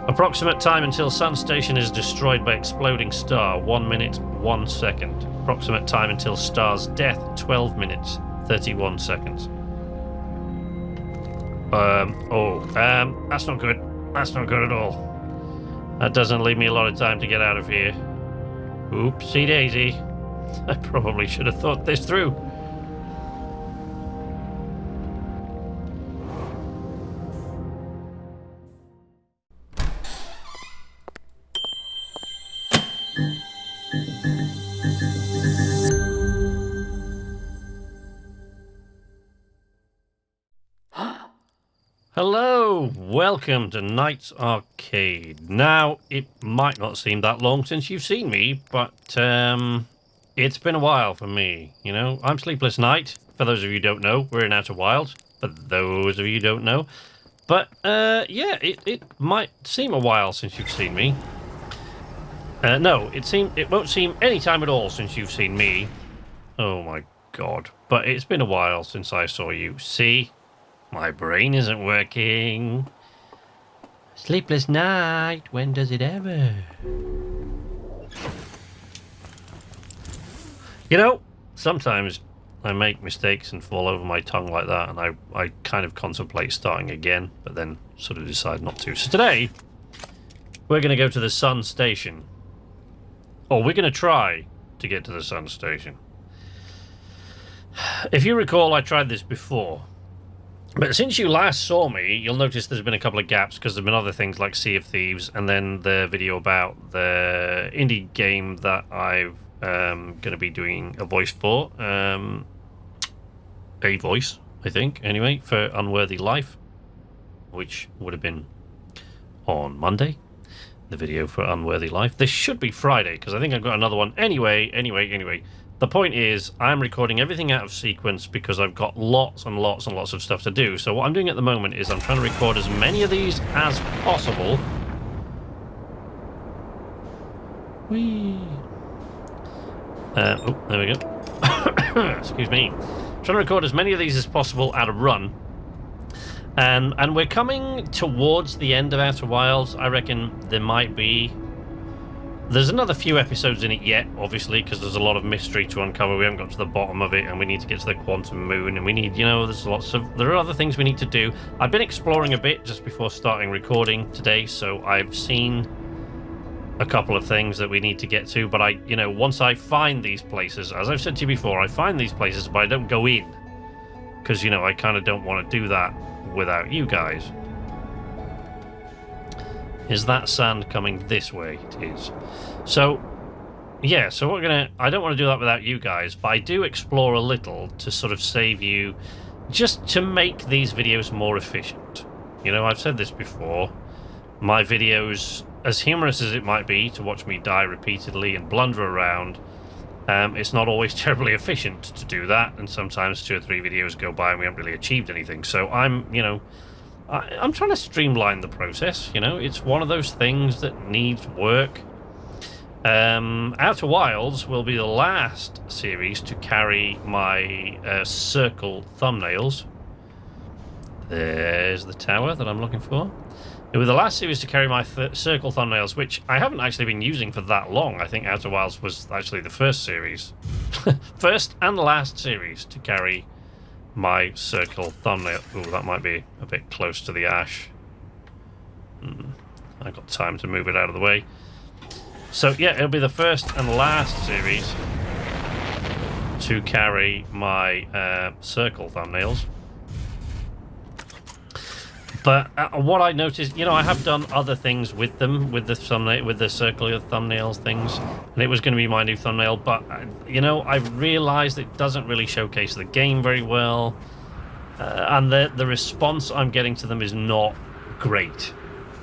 Approximate time until Sun Station is destroyed by exploding star, 1 minute, 1 second. Approximate time until star's death, 12 minutes, 31 seconds. That's not good. That's not good at all. That doesn't leave me a lot of time to get out of here. Oopsie daisy. I probably should have thought this through. Hello, welcome to Knights Arcade. Now, it might not seem that long since you've seen me, but it's been a while for me. You know, I'm Sleepless Knight. For those of you who don't know, we're in Outer Wilds. For those of you who don't know. But, yeah, it might seem a while since you've seen me. No, it won't seem any time at all since you've seen me. Oh my god. But it's been a while since I saw you. See? My brain isn't working. Sleepless night, when does it ever? You know, sometimes I make mistakes and fall over my tongue like that, and I kind of contemplate starting again, but then sort of decide not to. So today, we're going to go to the Sun Station. Or we're going to try to get to the Sun Station. If you recall, I tried this before. But since you last saw me, you'll notice there's been a couple of gaps because there's been other things like Sea of Thieves and then the video about the indie game that I'm going to be doing a voice for. A voice, I think, anyway, for Unworthy Life, which would have been on Monday. The video for Unworthy Life. This should be Friday because I think I've got another one. Anyway. The point is, I'm recording everything out of sequence because I've got lots and lots and lots of stuff to do. So what I'm doing at the moment is I'm trying to record as many of these as possible. Whee! Oh, there we go. Excuse me. I'm trying to record as many of these as possible at a run. And we're coming towards the end of Outer Wilds. I reckon there might be... There's another few episodes in it yet, obviously, because there's a lot of mystery to uncover. We haven't got to the bottom of it, and we need to get to the Quantum Moon, and we need, you know, there are other things we need to do. I've been exploring a bit just before starting recording today, so I've seen a couple of things that we need to get to, but once I find these places, as I've said to you before, I find these places, but I don't go in, because, I kind of don't want to do that without you guys. Is that sand coming this way? It is. So, yeah, so I don't want to do that without you guys, but I do explore a little to sort of save you, just to make these videos more efficient. I've said this before, my videos, as humorous as it might be to watch me die repeatedly and blunder around, it's not always terribly efficient to do that, and sometimes 2 or 3 videos go by and we haven't really achieved anything. So I'm trying to streamline the process, it's one of those things that needs work. Outer Wilds will be the last series to carry my circle thumbnails. There's the tower that I'm looking for. It will be the last series to carry my circle thumbnails, which I haven't actually been using for that long. I think Outer Wilds was actually the first series. First and last series to carry my circle thumbnail. Ooh, that might be a bit close to the ash. I got time to move it out of the way. So yeah, it'll be the first and last series to carry my circle thumbnails. But what I noticed, I have done other things with them, with the thumbnail, with the circular thumbnails things, and it was going to be my new thumbnail. But I've realised it doesn't really showcase the game very well, and the response I'm getting to them is not great.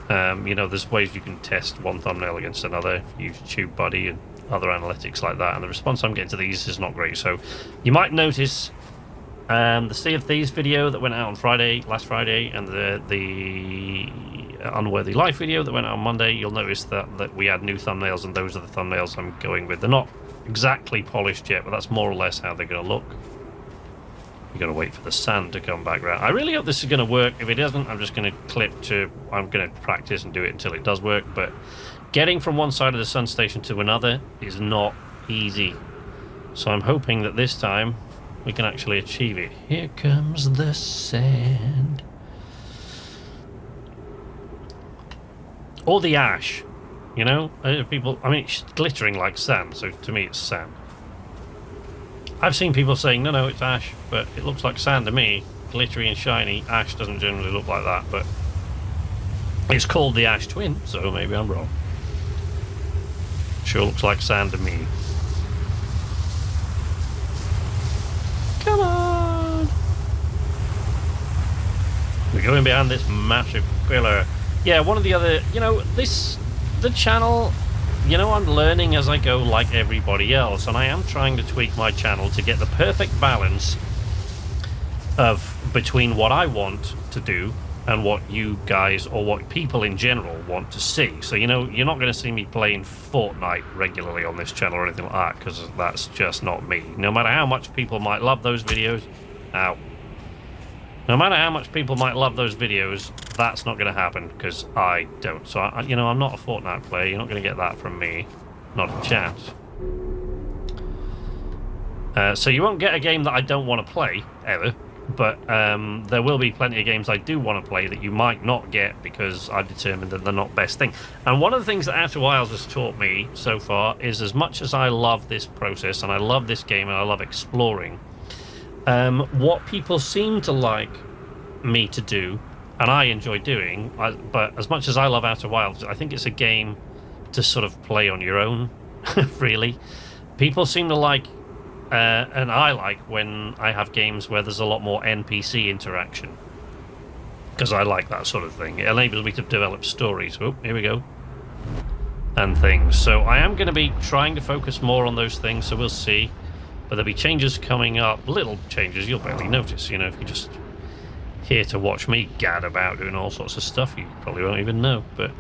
There's ways you can test one thumbnail against another, use TubeBuddy and other analytics like that, and the response I'm getting to these is not great. So you might notice. The Sea of Thieves video that went out on last Friday, and the Unworthy Life video that went out on Monday, you'll notice that we add new thumbnails, and those are the thumbnails I'm going with. They're not exactly polished yet, but that's more or less how they're going to look. You got to wait for the sand to come back round. I really hope this is going to work. If it doesn't, I'm just going to I'm going to practice and do it until it does work. But getting from one side of the sun station to another is not easy. So I'm hoping that this time we can actually achieve it. Here comes the sand. Or the ash. You know? People, I mean, it's glittering like sand, so to me it's sand. I've seen people saying, no, it's ash, but it looks like sand to me. Glittery and shiny. Ash doesn't generally look like that, but it's called the Ash Twin, so maybe I'm wrong. Sure looks like sand to me. Come on! We're going behind this massive pillar. Yeah, one of the other, you know, the channel, you know, I'm learning as I go like everybody else, and I am trying to tweak my channel to get the perfect balance of between what I want to do and what you guys or what people in general want to see. So, you know, you're not going to see me playing Fortnite regularly on this channel or anything like that, because that's just not me. No matter how much people might love those videos, no matter how much people might love those videos, that's not going to happen because I don't. So, you know, I'm not a Fortnite player. You're not going to get that from me. Not a chance. So you won't get a game that I don't want to play, ever. But there will be plenty of games I do want to play that you might not get because I've determined that they're not best thing. And one of the things that Outer Wilds has taught me so far is, as much as I love this process and I love this game and I love exploring, what people seem to like me to do, and I enjoy doing, but as much as I love Outer Wilds, I think it's a game to sort of play on your own, really. People seem to like, and I like, when I have games where there's a lot more NPC interaction, because I like that sort of thing. It enables me to develop stories. Oh, here we go. And things. So I am going to be trying to focus more on those things, so we'll see. But there'll be changes coming up, little changes you'll barely notice, you know, if you're just here to watch me gad about doing all sorts of stuff, you probably won't even know. But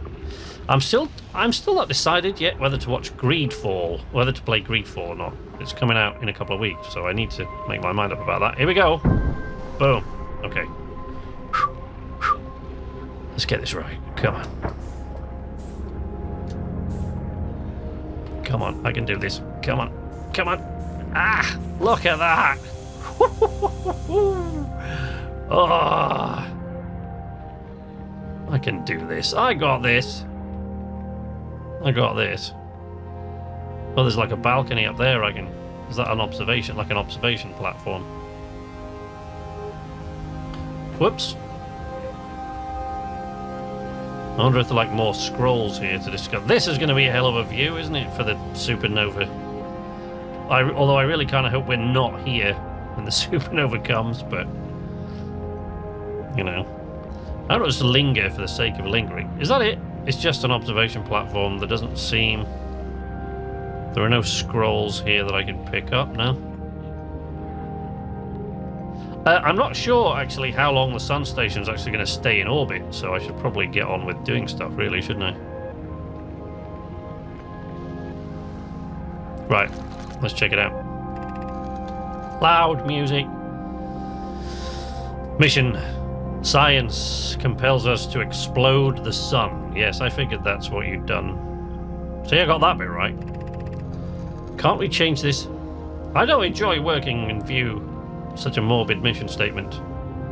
I'm still not decided yet whether to watch Greedfall, whether to play Greedfall or not. It's coming out in a couple of weeks, so I need to make my mind up about that. Here we go. Boom. Okay. Let's get this right. Come on. Come on, I can do this. Come on. Come on. Ah, look at that. Oh, I can do this. I got this. I got this. Oh, there's like a balcony up there. Is that an observation? Like an observation platform? Whoops. I wonder if there are like more scrolls here to discover. This is going to be a hell of a view, isn't it, for the supernova? Although I really kind of hope we're not here when the supernova comes, but you know, I don't just linger for the sake of lingering. Is that it? It's just an observation platform. There doesn't seem... There are no scrolls here that I can pick up, no? I'm not sure, actually, how long the sun station's actually going to stay in orbit, so I should probably get on with doing stuff, really, shouldn't I? Right, let's check it out. Loud music. Mission. Science compels us to explode the sun. Yes, I figured that's what you'd done. See, I got that bit right. Can't we change this? I don't enjoy working in view. Such a morbid mission statement.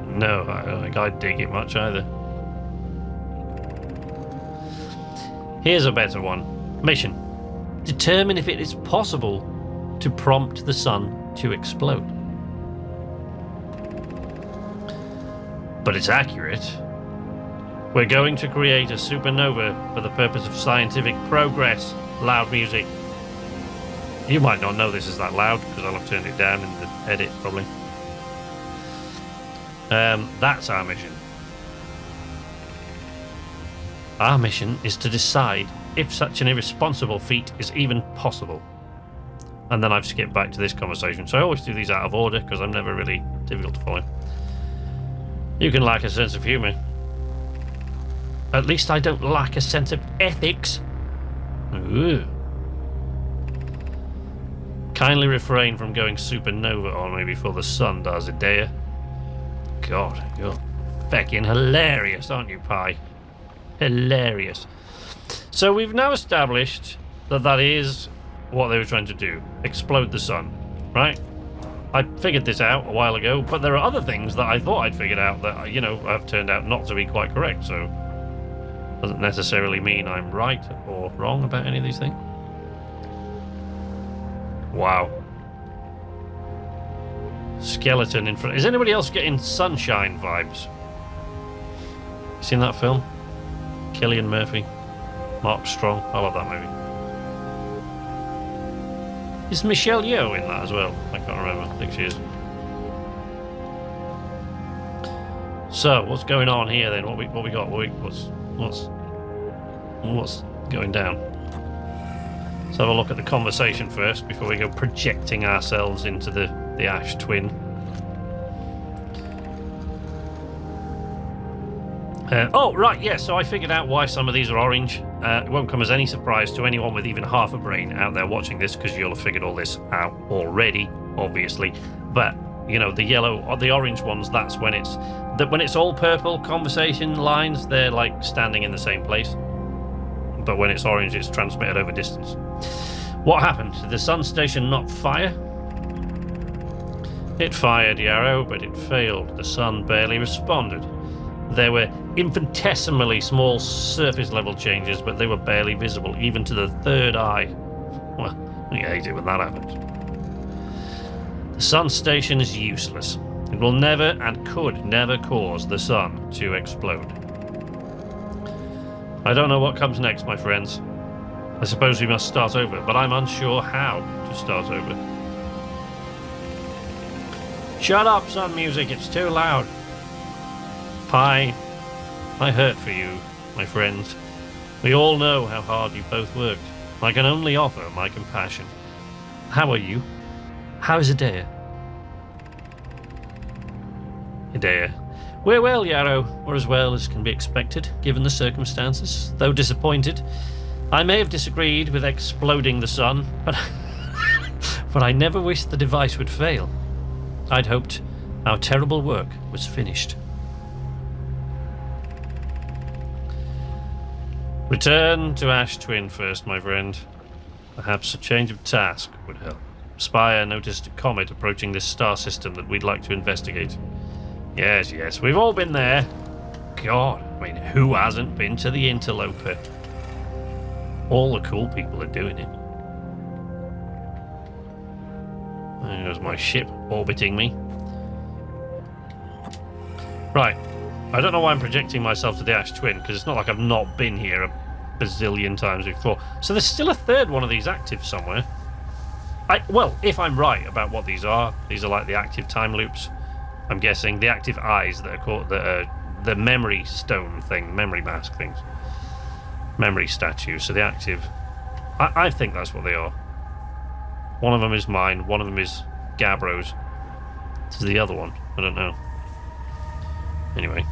No, I don't think I'd dig it much either. Here's a better one. Mission. Determine if it is possible to prompt the sun to explode. But it's accurate. We're going to create a supernova for the purpose of scientific progress. Loud music. You might not know this is that loud because I'll have turned it down in the edit, probably. That's our mission. Our mission is to decide if such an irresponsible feat is even possible. And then I've skipped back to this conversation. So I always do these out of order because I'm never really difficult to follow. You can lack a sense of humour. At least I don't lack a sense of ethics. Ooh. Kindly refrain from going supernova on me before the sun does, Idea. God, you're feckin' hilarious, aren't you, Pi? Hilarious. So we've now established that that is what they were trying to do. Explode the sun, right? I figured this out a while ago, but there are other things that I thought I'd figured out that, you know, have turned out not to be quite correct, so doesn't necessarily mean I'm right or wrong about any of these things. Wow. Skeleton in front. Is anybody else getting Sunshine vibes? You seen that film? Cillian Murphy, Mark Strong. I love that movie. Is Michelle Yeoh in that as well? I can't remember. I think she is. So, what's going on here then? What we got? What's going down? Let's have a look at the conversation first before we go projecting ourselves into the Ash Twin. Oh, right, yeah, so I figured out why some of these are orange. It won't come as any surprise to anyone with even half a brain out there watching this, because you'll have figured all this out already, obviously. But, you know, the yellow or the orange ones, that's when it's all purple conversation lines, they're like standing in the same place. But when it's orange, it's transmitted over distance. What happened? Did the sun station not fire? It fired, Yarrow, but it failed. The sun barely responded. There were infinitesimally small surface level changes, but they were barely visible, even to the third eye. Well, you hate it when that happens. The sun station is useless. It will never and could never cause the sun to explode. I don't know what comes next, my friends. I suppose we must start over, but I'm unsure how to start over. Shut up, sun music, it's too loud. Pi, I hurt for you, my friends. We all know how hard you both worked. I can only offer my compassion. How are you? How is Idea? Idea. We're well, Yarrow, or as well as can be expected, given the circumstances. Though disappointed, I may have disagreed with exploding the sun, but I never wished the device would fail. I'd hoped our terrible work was finished. Return to Ash Twin first, my friend. Perhaps a change of task would help. Spire noticed a comet approaching this star system that we'd like to investigate. Yes, we've all been there. God, I mean, who hasn't been to the Interloper? All the cool people are doing it. There's my ship orbiting me. Right. I don't know why I'm projecting myself to the Ash Twin, because it's not like I've not been here a bazillion times before. So there's still a third one of these active somewhere. Well, if I'm right about what these are like the active time loops. I'm guessing the active eyes that are called the memory stone thing, memory mask things, memory statues. So the active, I think that's what they are. One of them is mine. One of them is Gabbro's. This is the other one. I don't know. Anyway.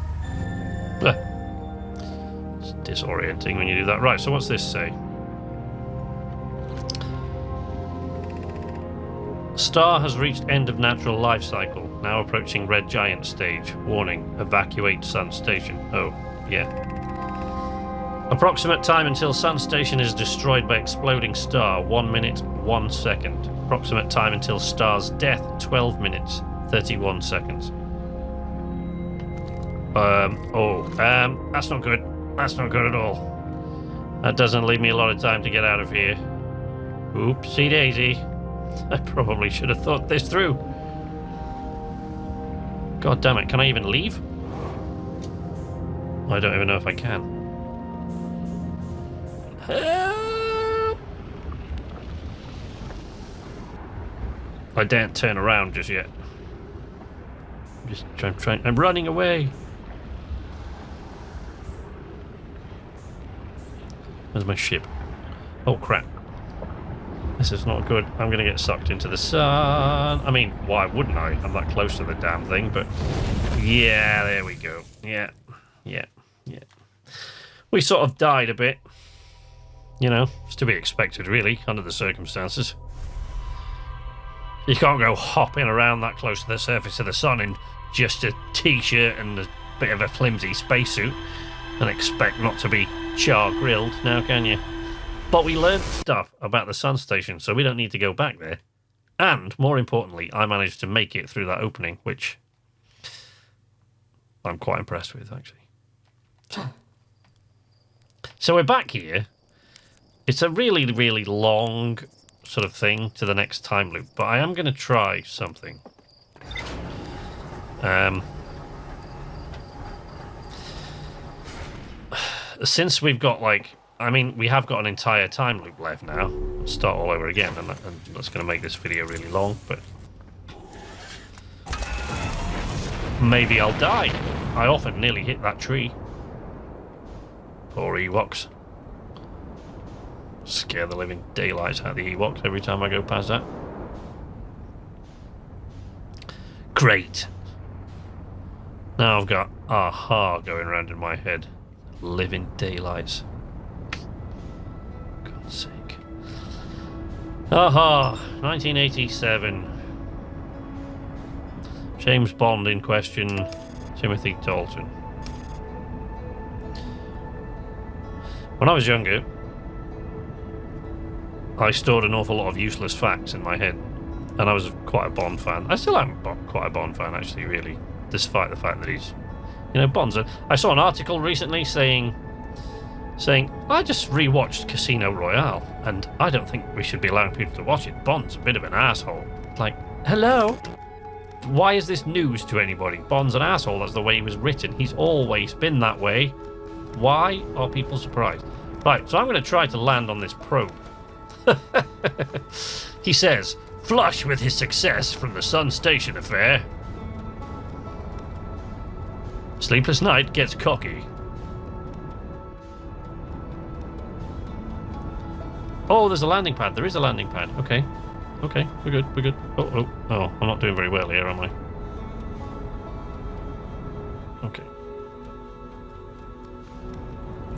It's disorienting when you do that. Right, so what's this say? Star has reached end of natural life cycle. Now approaching red giant stage. Warning, evacuate sun station. Oh, yeah. Approximate time until sun station is destroyed by exploding star, 1 minute, 1 second. Approximate time until star's death, 12 minutes, 31 seconds. That's not good. That's not good at all. That doesn't leave me a lot of time to get out of here. Oopsie daisy. I probably should have thought this through. God damn it, can I even leave? I don't even know if I can. Help! I daren't turn around just yet. I'm running away. Where's my ship? Oh crap. This is not good. I'm going to get sucked into the sun. I mean, why wouldn't I? I'm that close to the damn thing, but... Yeah, there we go. Yeah. We sort of died a bit. You know, it's to be expected, really, under the circumstances. You can't go hopping around that close to the surface of the sun in just a t-shirt and a bit of a flimsy spacesuit and expect not to be char-grilled, now can you? But we learned stuff about the sun station, so we don't need to go back there. And, more importantly, I managed to make it through that opening, which I'm quite impressed with, actually. So we're back here. It's a really, really long sort of thing to the next time loop, but I am going to try something. Since we've got, like, I mean, we have got an entire time loop left now. Let's start all over again, and that's going to make this video really long, but maybe I'll die. I often nearly hit that tree. Poor Ewoks. Scare the living daylights out of the Ewoks every time I go past that. Great. Now I've got aha going around in my head. Living daylights. God's sake. Aha, 1987. James Bond in question, Timothy Dalton. When I was younger, I stored an awful lot of useless facts in my head, and I was quite a Bond fan. I still am quite a Bond fan, actually, really, despite the fact that he's, you know, Bond's. I saw an article recently saying, I just rewatched Casino Royale, and I don't think we should be allowing people to watch it. Bond's a bit of an asshole. Like, hello? Why is this news to anybody? Bond's an asshole. That's the way he was written. He's always been that way. Why are people surprised? Right, so I'm going to try to land on this probe. He says, flush with his success from the Sun Station affair. Sleepless Night gets cocky. Oh, there's a landing pad. There is a landing pad. Okay. Okay, we're good, we're good. Oh, I'm not doing very well here, am I? Okay.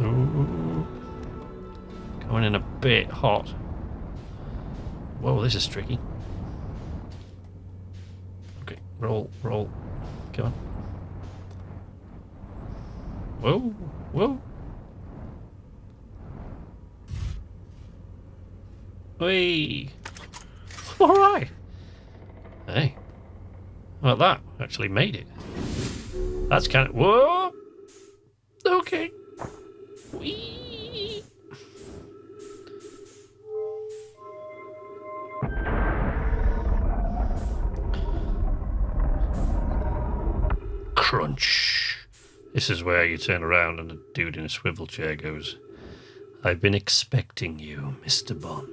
Ooh. Going in a bit hot. Whoa, this is tricky. Okay, roll. Come on. Whoa. Whee! Alright. Hey. Well, that actually made it. That's kind of... Whoa! Okay. Whee! Crunch. This is where you turn around and the dude in a swivel chair goes, I've been expecting you, Mr. Bond.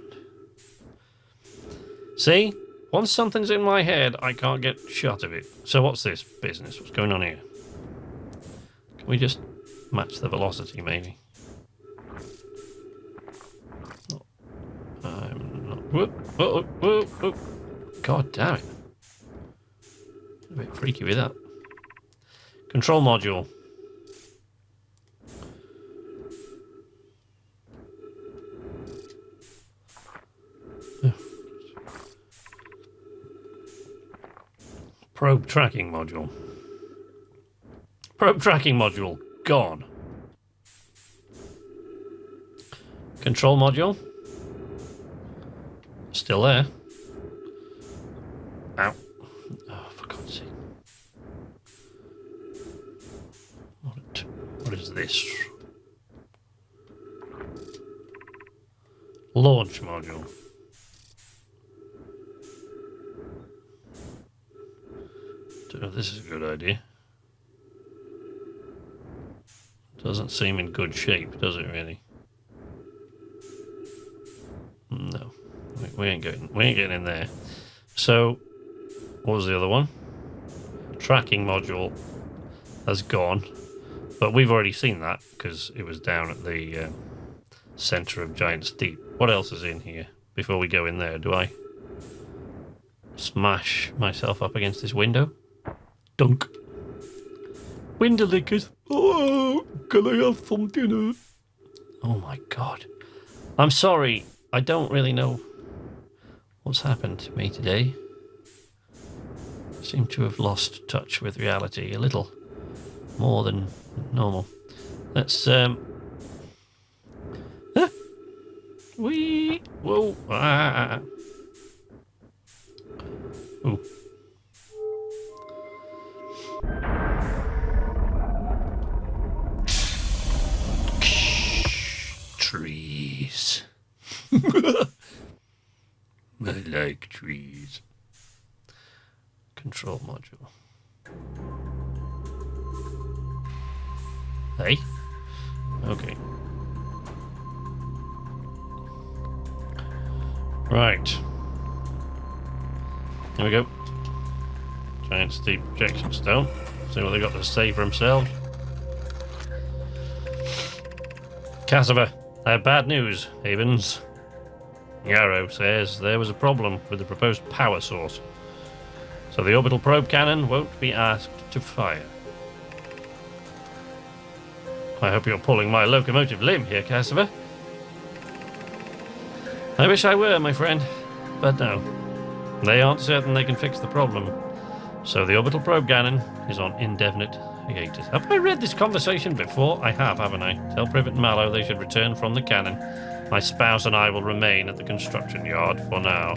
See? Once something's in my head, I can't get shot of it. So what's this business? What's going on here? Can we just match the velocity, maybe? No, I'm not... Whoop. God damn it. A bit freaky with that. Control module. Probe tracking module. Probe tracking module gone. Control module still there. Ow. Oh, for God's sake. What is this? Launch module. Don't know if this is a good idea. Doesn't seem in good shape, does it really? No. We ain't getting in there. So, what was the other one? Tracking module has gone. But we've already seen that because it was down at the centre of Giant's Deep. What else is in here? Before we go in there, do I smash myself up against this window? Dunk. Window lickers. Oh, can I have some dinner? Oh my God. I'm sorry. I don't really know what's happened to me today. seem to have lost touch with reality a little more than normal. Let's whoa Ooh. Trees. I like trees. Control module. Hey? Okay. Right. Here we go. Giant steep projection stone. See what they got to say for themselves. Cassava, I have bad news, Havens. Yarrow says there was a problem with the proposed power source, so the orbital probe cannon won't be asked to fire. I hope you're pulling my locomotive limb here, Cassava. I wish I were, my friend, but no. They aren't certain they can fix the problem, so the orbital probe cannon is on indefinite hiatus. Have I read this conversation before? I have, haven't I? Tell Privet and Mallow they should return from the cannon. My spouse and I will remain at the construction yard for now.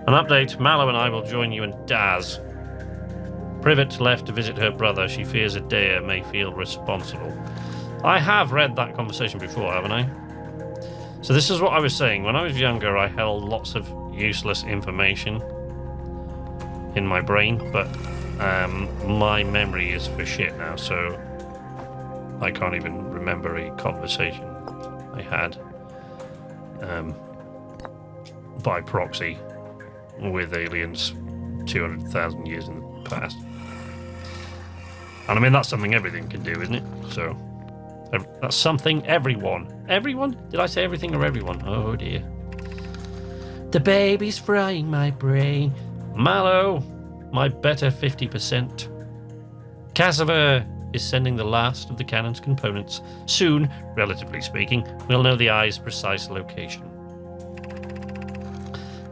An update, Mallow and I will join you in Daz. Privet left to visit her brother. She fears Adair may feel responsible. I have read that conversation before, haven't I? So this is what I was saying. When I was younger, I held lots of useless information in my brain, but my memory is for shit now, so I can't even remember a conversation I had by proxy with aliens 200,000 years in the past. And I mean, that's something everything can do, isn't it? So that's something everyone. Everyone? Did I say everything or everyone? Oh dear. The baby's frying my brain. Mallow, my better 50%. Cassava is sending the last of the cannon's components. Soon, relatively speaking, we'll know the eye's precise location.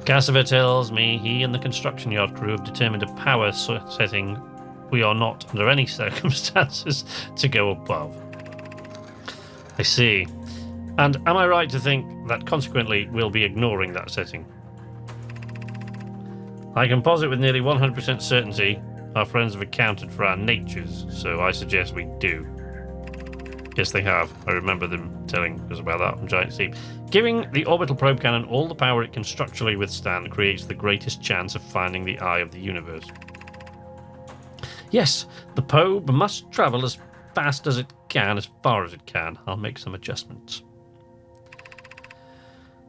Cassava tells me he and the construction yard crew have determined a power setting we are not, under any circumstances, to go above. I see. And am I right to think that consequently we'll be ignoring that setting? I can posit with nearly 100% certainty our friends have accounted for our natures, so I suggest we do. Yes, they have. I remember them telling us about that on Giant Steep. Giving the orbital probe cannon all the power it can structurally withstand creates the greatest chance of finding the eye of the universe. Yes, the probe must travel as fast as it can, as far as it can. I'll make some adjustments.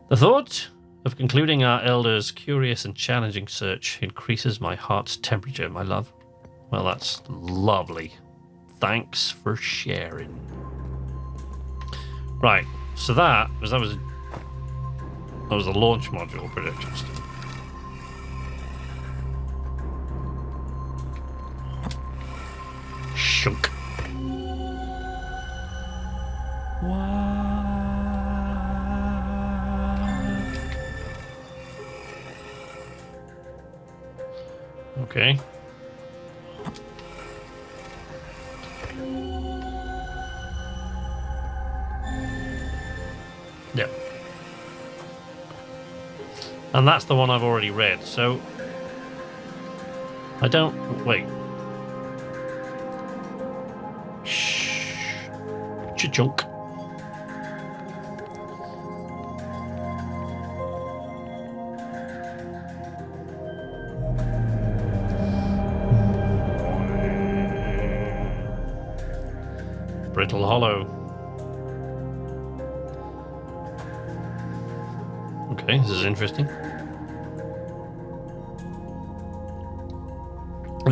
The thought of concluding our elder's curious and challenging search increases my heart's temperature, my love. Well, that's lovely. Thanks for sharing. Right, so that was a launch module prediction stuff. Shunk. What? Okay. Yep. And that's the one I've already read, so I don't... Wait. Shh. Chunk. Brittle Hollow. Okay, this is interesting.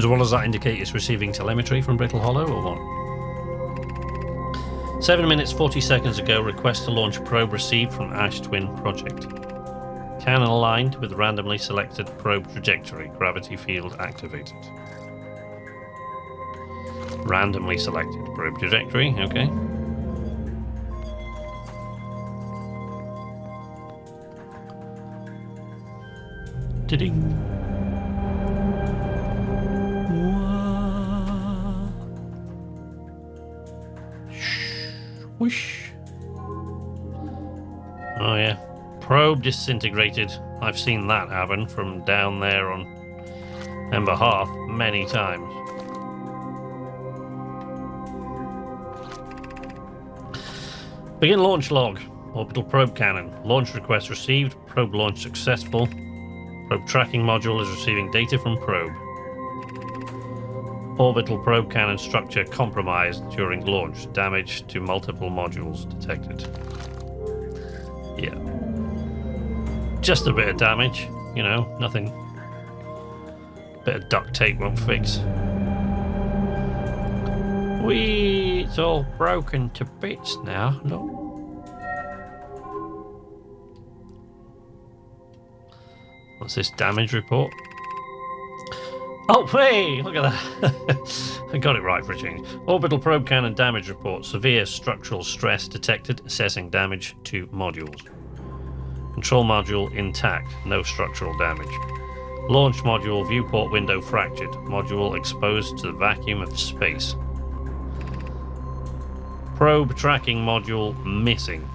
So what does that indicate? It's receiving telemetry from Brittle Hollow, or what? 7 minutes 40 seconds ago, request to launch probe received from Ash Twin Project. Cannon aligned with randomly selected probe trajectory. Gravity field activated. Randomly selected probe trajectory, okay. Ding. Whoosh. Oh yeah. Probe disintegrated. I've seen that happen from down there on Ember Hearth many times. Begin launch log. Orbital probe cannon. Launch request received. Probe launch successful. Probe tracking module is receiving data from probe. Orbital probe cannon structure compromised during launch. Damage to multiple modules detected. Yeah. Just a bit of damage, you know, nothing. Bit of duct tape won't fix. It's all broken to bits now. No. What's this damage report? Oh, hey! Look at that. I got it right for a change. Orbital probe cannon damage report. Severe structural stress detected. Assessing damage to modules. Control module intact. No structural damage. Launch module viewport window fractured. Module exposed to the vacuum of space. Probe tracking module missing.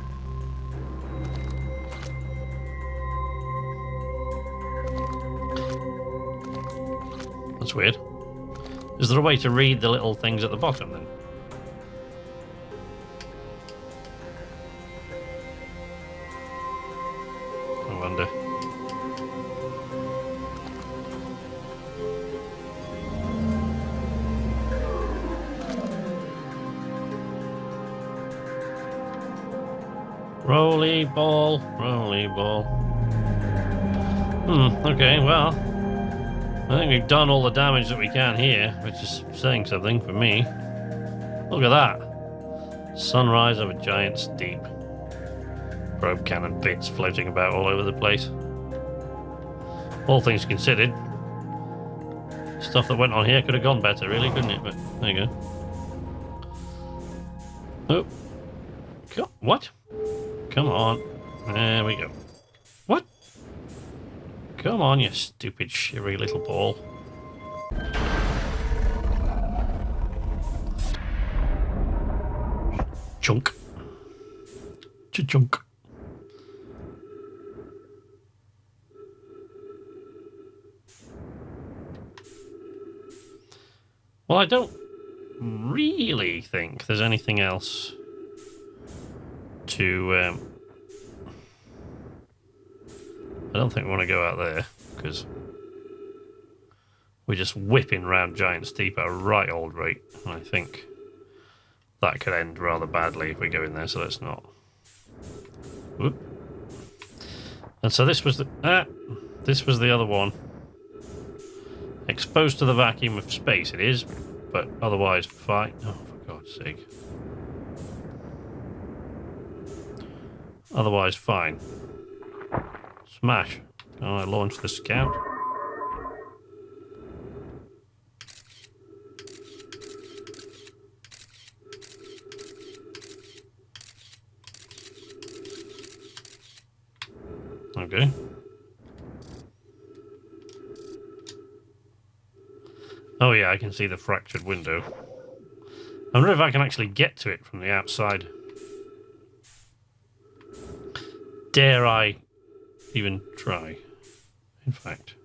That's weird. Is there a way to read the little things at the bottom then? I wonder. Rolly ball, rolly ball. Okay, well. I think we've done all the damage that we can here, which is saying something for me. Look at that. Sunrise of a giant's deep. Probe cannon bits floating about all over the place. All things considered, stuff that went on here could have gone better, really, couldn't it? But there you go. Oh. What? Come on. There we go. What? Come on, you stupid, shivery little ball. Chunk. Chunk. Well, I don't really think there's anything else to... I don't think we want to go out there, because we're just whipping round Giant's Deep at a right old rate, and I think that could end rather badly if we go in there, so let's not. Whoop. And so this was the other one. Exposed to the vacuum of space it is, but otherwise fine. Oh, for God's sake. Otherwise fine. Smash. Oh, I launched the scout. Okay. Oh yeah, I can see the fractured window. I wonder if I can actually get to it from the outside. Dare I even try? In fact,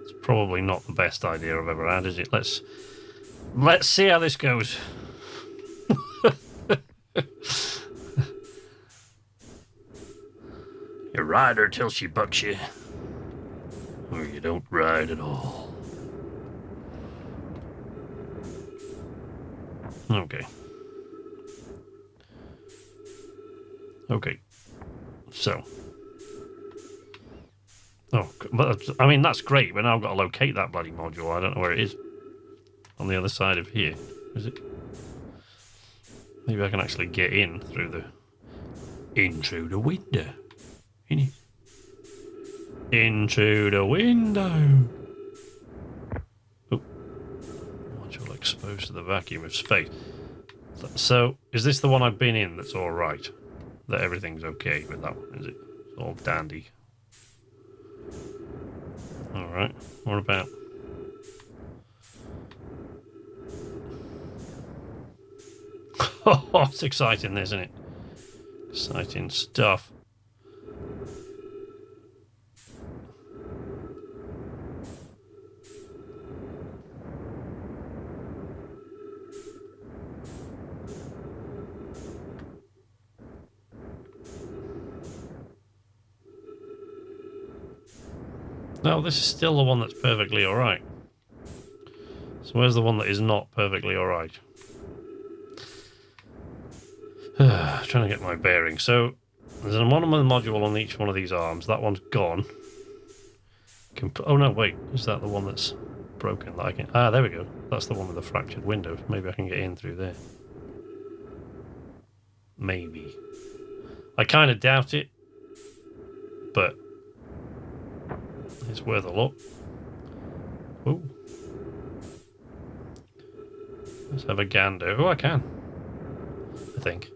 it's probably not the best idea I've ever had, is it? Let's see how this goes. You ride her till she bucks you, or you don't ride at all. Okay. Okay. So. Oh, but I mean, that's great, but now I've got to locate that bloody module. I don't know where it is. On the other side of here. Is it? Maybe I can actually get in through the window. In it. Into the window. Oh. Module exposed to the vacuum of space. So, is this the one I've been in that's alright? That everything's okay with that one, is it? It's all dandy. Alright, what about... Oh, it's exciting, isn't it? Exciting stuff. No, this is still the one that's perfectly alright. So where's the one that is not perfectly alright? Trying to get my bearing. So there's a monomer module on each one of these arms. That one's gone. Oh no, wait. Is that the one that's broken? That I can... Ah, there we go. That's the one with the fractured window. Maybe I can get in through there. Maybe. I kind of doubt it. But it's worth a look. Ooh. Let's have a gander. Oh, I can. I think.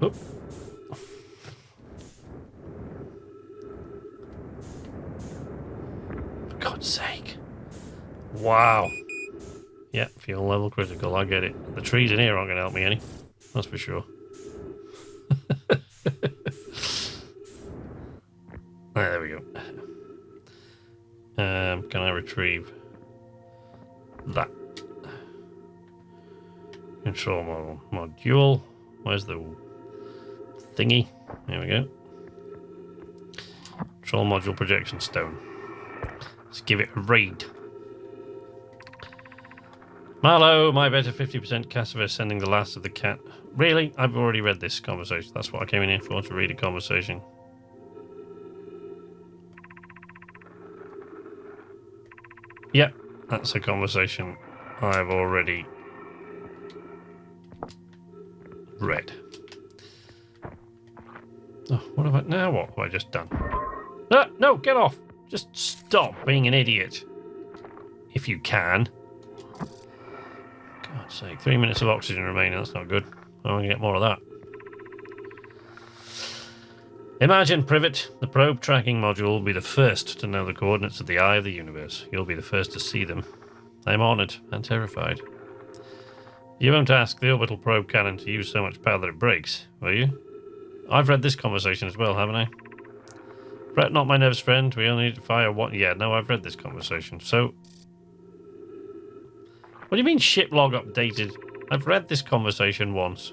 Oh. For God's sake. Wow. Yeah, fuel level critical. I get it. The trees in here aren't going to help me any. That's for sure. There we go. Can I retrieve that? Control module. Where's the thingy? There we go. Control module projection stone. Let's give it a raid. Marlow, my better 50% Cassiver sending the last of the cat. Really? I've already read this conversation. That's what I came in here for, to read a conversation. Yep, that's a conversation I've already read. Oh, what have I... Now what have I just done? No, get off! Just stop being an idiot. If you can. God's sake, 3 minutes of oxygen remaining, that's not good. I want to get more of that. Imagine, Privet, the probe tracking module will be the first to know the coordinates of the eye of the universe. You'll be the first to see them. I'm honoured and terrified. You won't ask the orbital probe cannon to use so much power that it breaks, will you? I've read this conversation as well, haven't I? Fret not, my nervous friend. We only need to fire one... Yeah, no, I've read this conversation. So... What do you mean ship log updated? I've read this conversation once.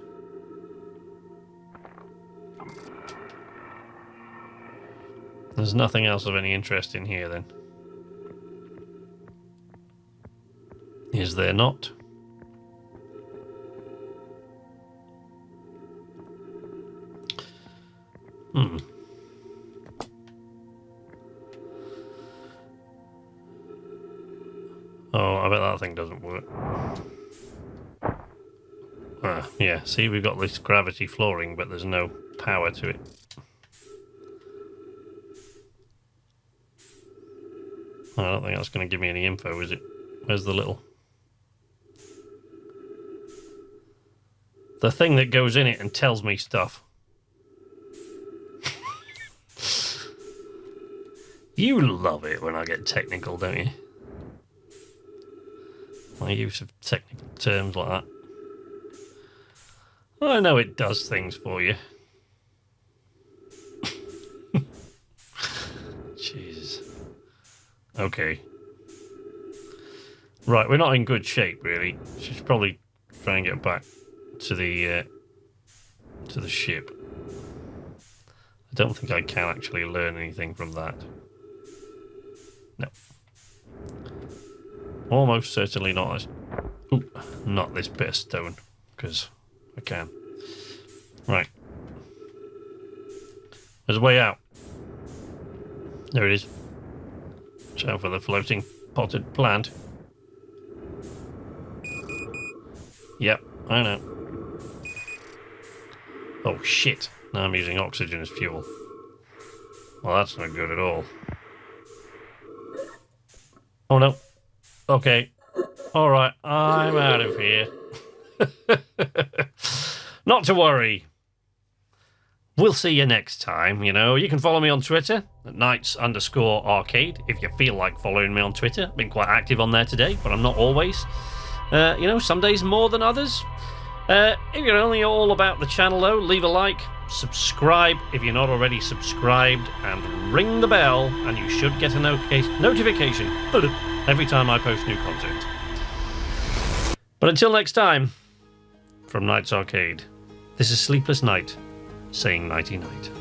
There's nothing else of any interest in here, then. Is there not? Oh, I bet that thing doesn't work. Ah, yeah, see, we've got this gravity flooring, but there's no power to it. I don't think that's going to give me any info, is it? Where's the little... The thing that goes in it and tells me stuff. You love it when I get technical, don't you? My use of technical terms like that. I know it does things for you. Jesus. Okay. Right, we're not in good shape, really. Should probably try and get back to the ship. I don't think I can actually learn anything from that. No. Almost certainly not this. Ooh, not this bit of stone, because I can. Right. There's a way out. There it is. Watch out for the floating potted plant. Yep, I know. Oh shit. Now I'm using oxygen as fuel. Well, that's not good at all. Oh no. Okay. Alright, I'm out of here. Not to worry. We'll see you next time, you know. You can follow me on Twitter at Knights_Arcade if you feel like following me on Twitter. I've been quite active on there today, but I'm not always. You know, some days more than others. If you're only all about the channel, though, leave a like, subscribe if you're not already subscribed, and ring the bell, and you should get a notification every time I post new content. But until next time, from Nights Arcade, this is Sleepless Night saying nighty-night.